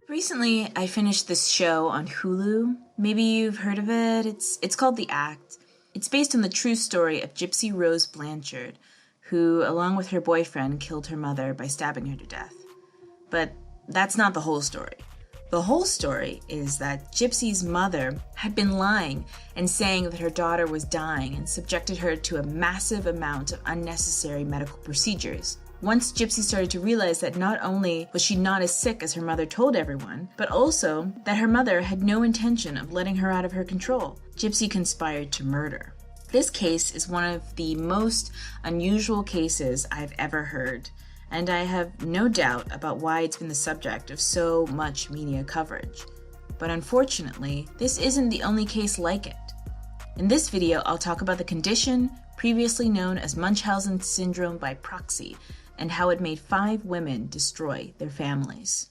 Recently, I finished this show on Hulu. Maybe you've heard of it. It's called The Act. It's based on the true story of Gypsy Rose Blanchard, who, along with her boyfriend, killed her mother by stabbing her to death. But that's not the whole story. The whole story is that Gypsy's mother had been lying and saying that her daughter was dying and subjected her to a massive amount of unnecessary medical procedures. Once Gypsy started to realize that not only was she not as sick as her mother told everyone, but also that her mother had no intention of letting her out of her control, Gypsy conspired to murder. This case is one of the most unusual cases I've ever heard, and I have no doubt about why it's been the subject of so much media coverage. But unfortunately, this isn't the only case like it. In this video, I'll talk about the condition previously known as Munchausen syndrome by proxy, and how it made 5 women destroy their families.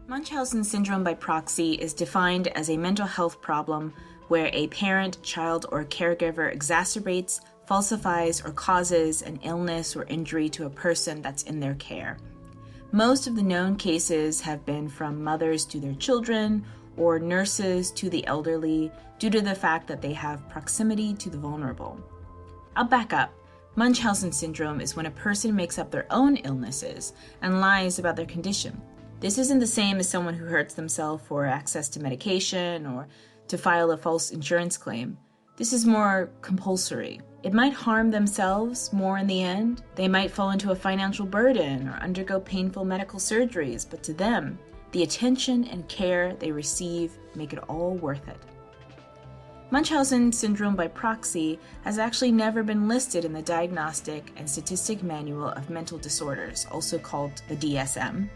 Munchausen syndrome by proxy is defined as a mental health problem where a parent, child, or caregiver exacerbates, falsifies, or causes an illness or injury to a person that's in their care. Most of the known cases have been from mothers to their children or nurses to the elderly due to the fact that they have proximity to the vulnerable. I'll back up. Munchausen syndrome is when a person makes up their own illnesses and lies about their condition. This isn't the same as someone who hurts themselves for access to medication or to file a false insurance claim. This is more compulsory. It might harm themselves more in the end. They might fall into a financial burden or undergo painful medical surgeries, but to them, the attention and care they receive make it all worth it. Munchausen syndrome by proxy has actually never been listed in the Diagnostic and Statistic Manual of Mental Disorders, also called the DSM,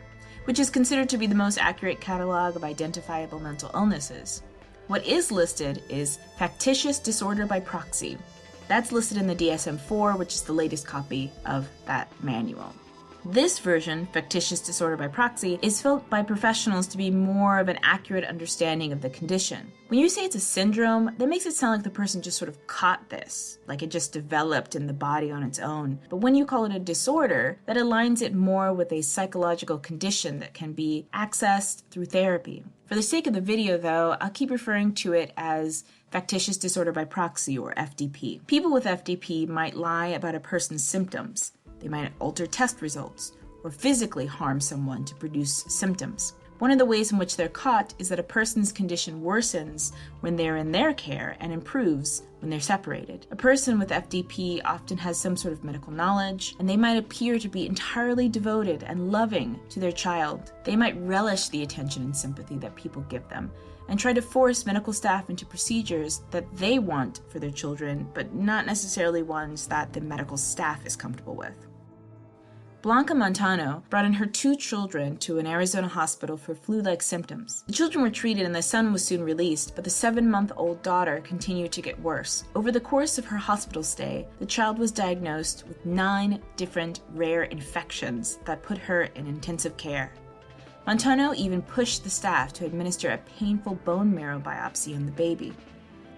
which is considered to be the most accurate catalog of identifiable mental illnesses. What is listed is factitious disorder by proxy. That's listed in the DSM-4, which is the latest copy of that manual. This version, factitious disorder by proxy, is felt by professionals to be more of an accurate understanding of the condition. When you say it's a syndrome, that makes it sound like the person just sort of caught this, like it just developed in the body on its own. But when you call it a disorder, that aligns it more with a psychological condition that can be accessed through therapy. For the sake of the video, though, I'll keep referring to it as factitious disorder by proxy, or FDP. People with FDP might lie about a person's symptoms. They might alter test results or physically harm someone to produce symptoms. One of the ways in which they're caught is that a person's condition worsens when they're in their care and improves when they're separated. A person with FDP often has some sort of medical knowledge, and they might appear to be entirely devoted and loving to their child. They might relish the attention and sympathy that people give them, and try to force medical staff into procedures that they want for their children, but not necessarily ones that the medical staff is comfortable with. Blanca Montano brought in her 2 children to an Arizona hospital for flu-like symptoms. The children were treated and the son was soon released, but the 7-month-old daughter continued to get worse. Over the course of her hospital stay, the child was diagnosed with 9 different rare infections that put her in intensive care. Montano even pushed the staff to administer a painful bone marrow biopsy on the baby.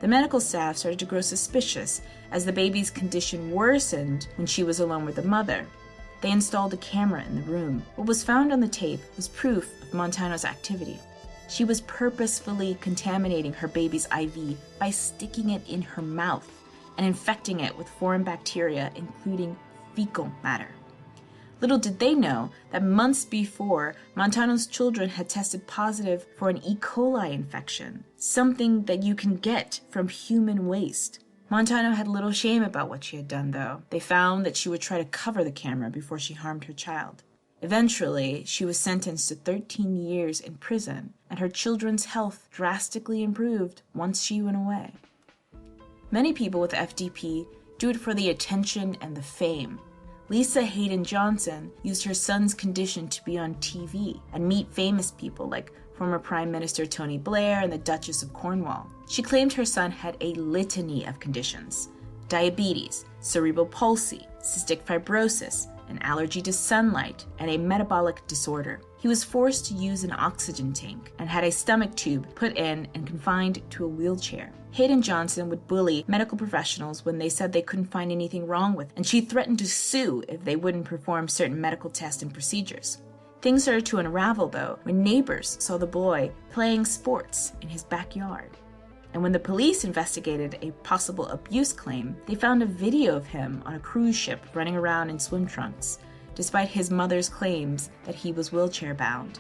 The medical staff started to grow suspicious as the baby's condition worsened when she was alone with the mother. They installed a camera in the room. What was found on the tape was proof of Montano's activity. She was purposefully contaminating her baby's IV by sticking it in her mouth and infecting it with foreign bacteria, including fecal matter. Little did they know that months before, Montano's children had tested positive for an E. coli infection, something that you can get from human waste. Montano had little shame about what she had done, though. They found that she would try to cover the camera before she harmed her child. Eventually, she was sentenced to 13 years in prison, and her children's health drastically improved once she went away. Many people with FDP do it for the attention and the fame. Lisa Hayden-Johnson used her son's condition to be on TV and meet famous people like former Prime Minister Tony Blair and the Duchess of Cornwall. She claimed her son had a litany of conditions: diabetes, cerebral palsy, cystic fibrosis, an allergy to sunlight, and a metabolic disorder. He was forced to use an oxygen tank and had a stomach tube put in and confined to a wheelchair. Hayden-Johnson would bully medical professionals when they said they couldn't find anything wrong with him, and she threatened to sue if they wouldn't perform certain medical tests and procedures. Things started to unravel, though, when neighbors saw the boy playing sports in his backyard. And when the police investigated a possible abuse claim, they found a video of him on a cruise ship running around in swim trunks, despite his mother's claims that he was wheelchair-bound.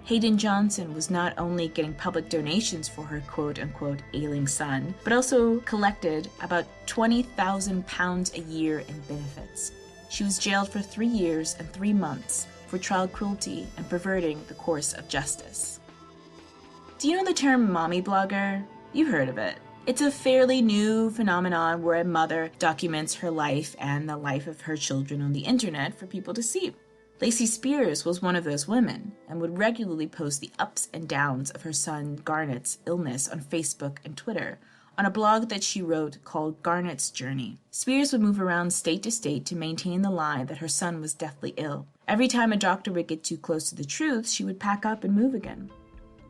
Hayden-Johnson was not only getting public donations for her quote-unquote ailing son, but also collected about £20,000 a year in benefits. She was jailed for 3 years and 3 months for child cruelty and perverting the course of justice. Do you know the term mommy blogger? You've heard of it. It's a fairly new phenomenon where a mother documents her life and the life of her children on the internet for people to see. Lacey Speers was one of those women and would regularly post the ups and downs of her son Garnett's illness on Facebook and Twitter on a blog that she wrote called Garnett's Journey. Spears would move around state to state to maintain the lie that her son was deathly ill. Every time a doctor would get too close to the truth, she would pack up and move again.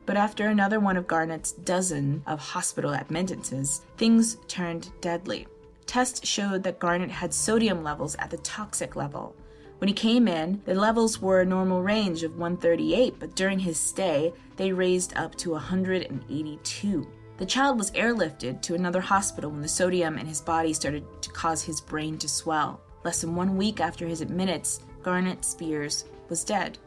But after another one of Garnett's dozen of hospital admittances, things turned deadly. Tests showed that Garnett had sodium levels at the toxic level. When he came in, the levels were a normal range of 138, but during his stay, they raised up to 182. The child was airlifted to another hospital when the sodium in his body started to cause his brain to swell. Less than 1 week after his admittance, Garnett Spears was dead.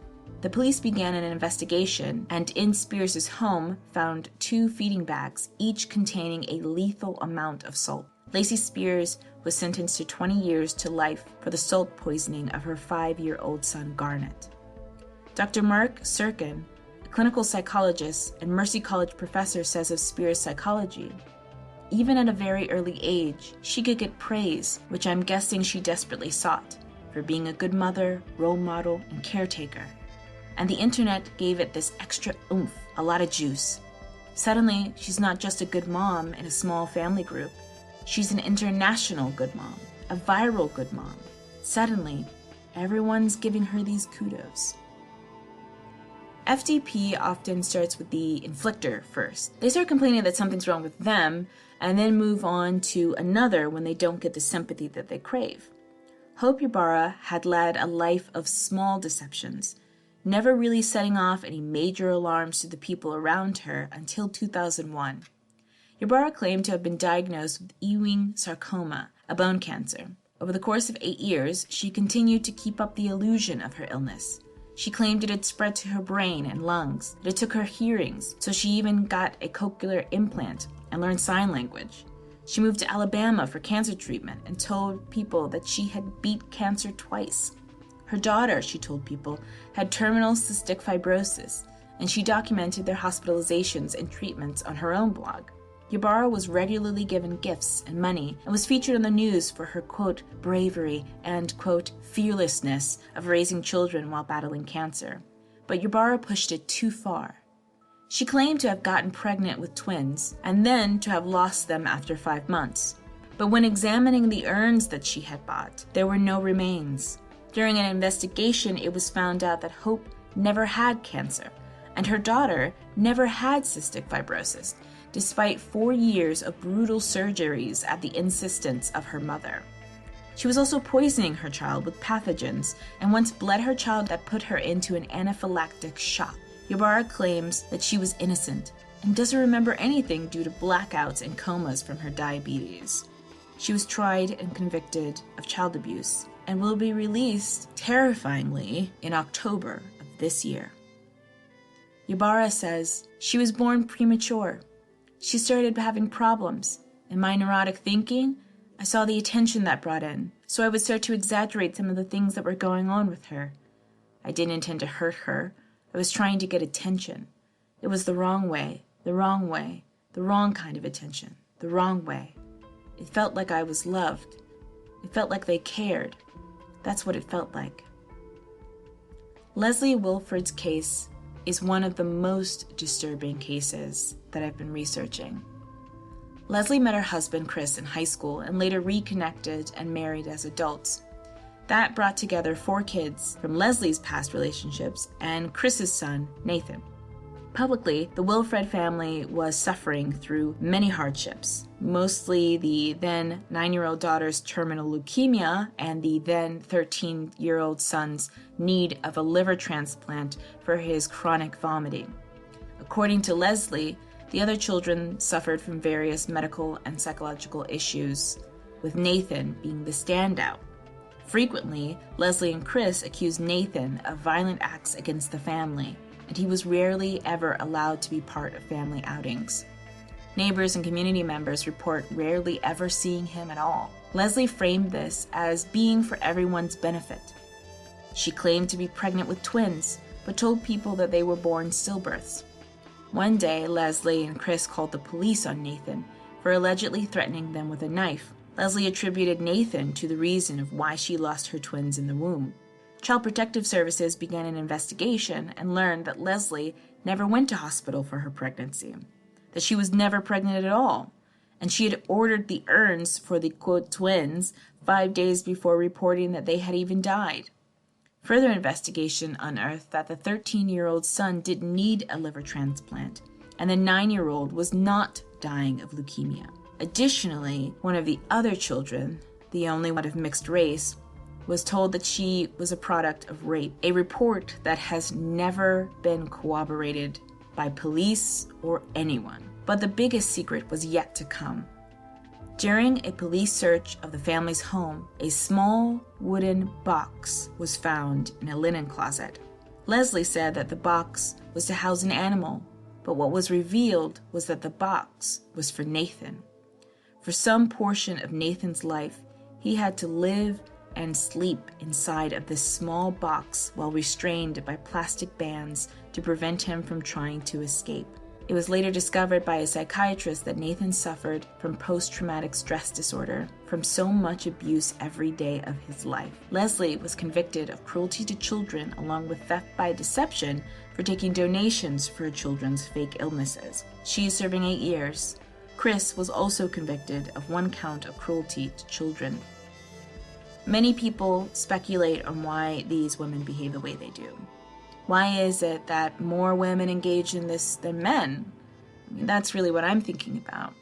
The police began an investigation and in Spears' home found 2 feeding bags, each containing a lethal amount of salt. Lacey Speers was sentenced to 20 years to life for the salt poisoning of her 5-year-old son Garnett. Dr. Mark Sirkin, a clinical psychologist and Mercy College professor, says of Spears' psychology, "Even at a very early age, she could get praise, which I'm guessing she desperately sought, for being a good mother, role model, and caretaker. And the internet gave it this extra oomph, a lot of juice. Suddenly, she's not just a good mom in a small family group. She's an international good mom, a viral good mom. Suddenly, everyone's giving her these kudos." FDP often starts with the inflictor first. They start complaining that something's wrong with them, and then move on to another when they don't get the sympathy that they crave. Hope Ybarra had led a life of small deceptions, never really setting off any major alarms to the people around her until 2001. Ybarra claimed to have been diagnosed with Ewing sarcoma, a bone cancer. Over the course of 8 years, she continued to keep up the illusion of her illness. She claimed it had spread to her brain and lungs, that it took her hearings, so she even got a cochlear implant and learned sign language. She moved to Alabama for cancer treatment and told people that she had beat cancer twice. Her daughter, she told people, had terminal cystic fibrosis, and she documented their hospitalizations and treatments on her own blog. Ybarra was regularly given gifts and money and was featured on the news for her, quote, bravery and, quote, fearlessness of raising children while battling cancer. But Ybarra pushed it too far. She claimed to have gotten pregnant with twins and then to have lost them after 5 months. But when examining the urns that she had bought, there were no remains. During an investigation, it was found out that Hope never had cancer, and her daughter never had cystic fibrosis, despite 4 years of brutal surgeries at the insistence of her mother. She was also poisoning her child with pathogens and once bled her child that put her into an anaphylactic shock. Ybarra claims that she was innocent and doesn't remember anything due to blackouts and comas from her diabetes. She was tried and convicted of child abuse and will be released, terrifyingly, in October of this year. Ybarra says, "She was born premature. She started having problems. In my neurotic thinking, I saw the attention that brought in, so I would start to exaggerate some of the things that were going on with her. I didn't intend to hurt her. I was trying to get attention. It was the wrong way, the wrong way, the wrong kind of attention, the wrong way. It felt like I was loved. It felt like they cared. That's what it felt like. Leslie Wilford's case is one of the most disturbing cases that I've been researching. Leslie met her husband, Chris, in high school and later reconnected and married as adults. That brought together 4 kids from Leslie's past relationships and Chris's son, Nathan. Publicly, the Wilfred family was suffering through many hardships, mostly the then 9-year-old daughter's terminal leukemia and the then 13-year-old son's need of a liver transplant for his chronic vomiting. According to Leslie, the other children suffered from various medical and psychological issues, with Nathan being the standout. Frequently, Leslie and Chris accused Nathan of violent acts against the family, and he was rarely ever allowed to be part of family outings. Neighbors and community members report rarely ever seeing him at all. Leslie framed this as being for everyone's benefit. She claimed to be pregnant with twins, but told people that they were born stillbirths. One day, Leslie and Chris called the police on Nathan for allegedly threatening them with a knife. Leslie attributed Nathan to the reason of why she lost her twins in the womb. Child Protective Services began an investigation and learned that Leslie never went to hospital for her pregnancy, that she was never pregnant at all, and she had ordered the urns for the, quote, twins 5 days before reporting that they had even died. Further investigation unearthed that the 13-year-old son didn't need a liver transplant, and the 9-year-old was not dying of leukemia. Additionally, one of the other children, the only one of mixed race, was told that she was a product of rape, a report that has never been corroborated by police or anyone. But the biggest secret was yet to come. During a police search of the family's home, a small wooden box was found in a linen closet. Leslie said that the box was to house an animal, but what was revealed was that the box was for Nathan. For some portion of Nathan's life, he had to live and sleep inside of this small box while restrained by plastic bands to prevent him from trying to escape. It was later discovered by a psychiatrist that Nathan suffered from post-traumatic stress disorder from so much abuse every day of his life. Leslie was convicted of cruelty to children along with theft by deception for taking donations for her children's fake illnesses. She is serving 8 years. Chris was also convicted of 1 count of cruelty to children. Many people speculate on why these women behave the way they do. Why is it that more women engage in this than men? I mean, that's really what I'm thinking about.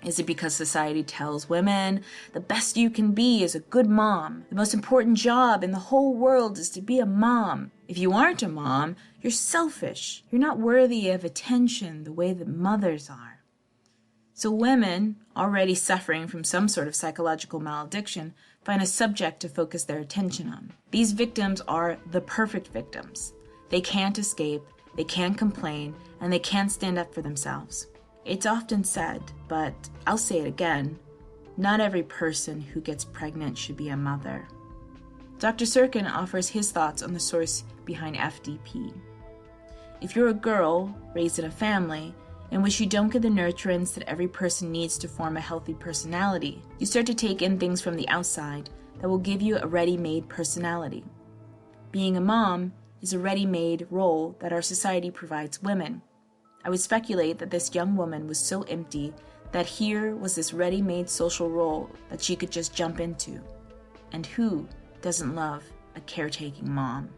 Is it because society tells women the best you can be is a good mom? The most important job in the whole world is to be a mom. If you aren't a mom, you're selfish. You're not worthy of attention the way that mothers are. So women, already suffering from some sort of psychological malediction, find a subject to focus their attention on. These victims are the perfect victims. They can't escape, they can't complain, and they can't stand up for themselves. It's often said, but I'll say it again, not every person who gets pregnant should be a mother. Dr. Sirkin offers his thoughts on the source behind FDP. If you're a girl raised in a family in which you don't get the nurturance that every person needs to form a healthy personality, you start to take in things from the outside that will give you a ready-made personality. Being a mom is a ready-made role that our society provides women. I would speculate that this young woman was so empty that here was this ready-made social role that she could just jump into. And who doesn't love a caretaking mom?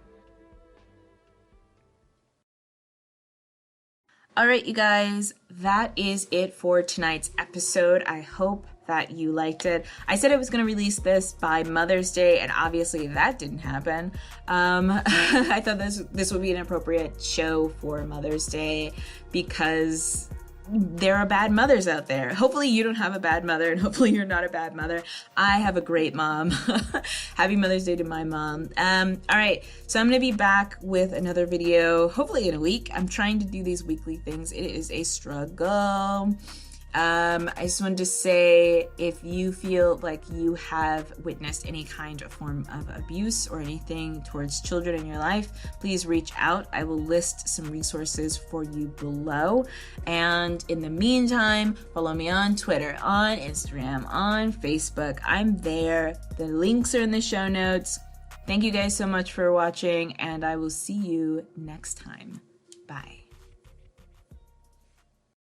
All right, you guys, that is it for tonight's episode. I hope that you liked it. I said I was going to release this by Mother's Day, and obviously that didn't happen. I thought this would be an appropriate show for Mother's Day because there are bad mothers out there. Hopefully you don't have a bad mother, and hopefully you're not a bad mother. I have a great mom. Happy Mother's Day to my mom. All right, so I'm going to be back with another video, hopefully in a week. I'm trying to do these weekly things. It is a struggle. I just wanted to say, if you feel like you have witnessed any kind of form of abuse or anything towards children in your life, please reach out. I will list some resources for you below. And in the meantime, follow me on Twitter, on Instagram, on Facebook. I'm there. The links are in the show notes. Thank you guys so much for watching, and I will see you next time. Bye.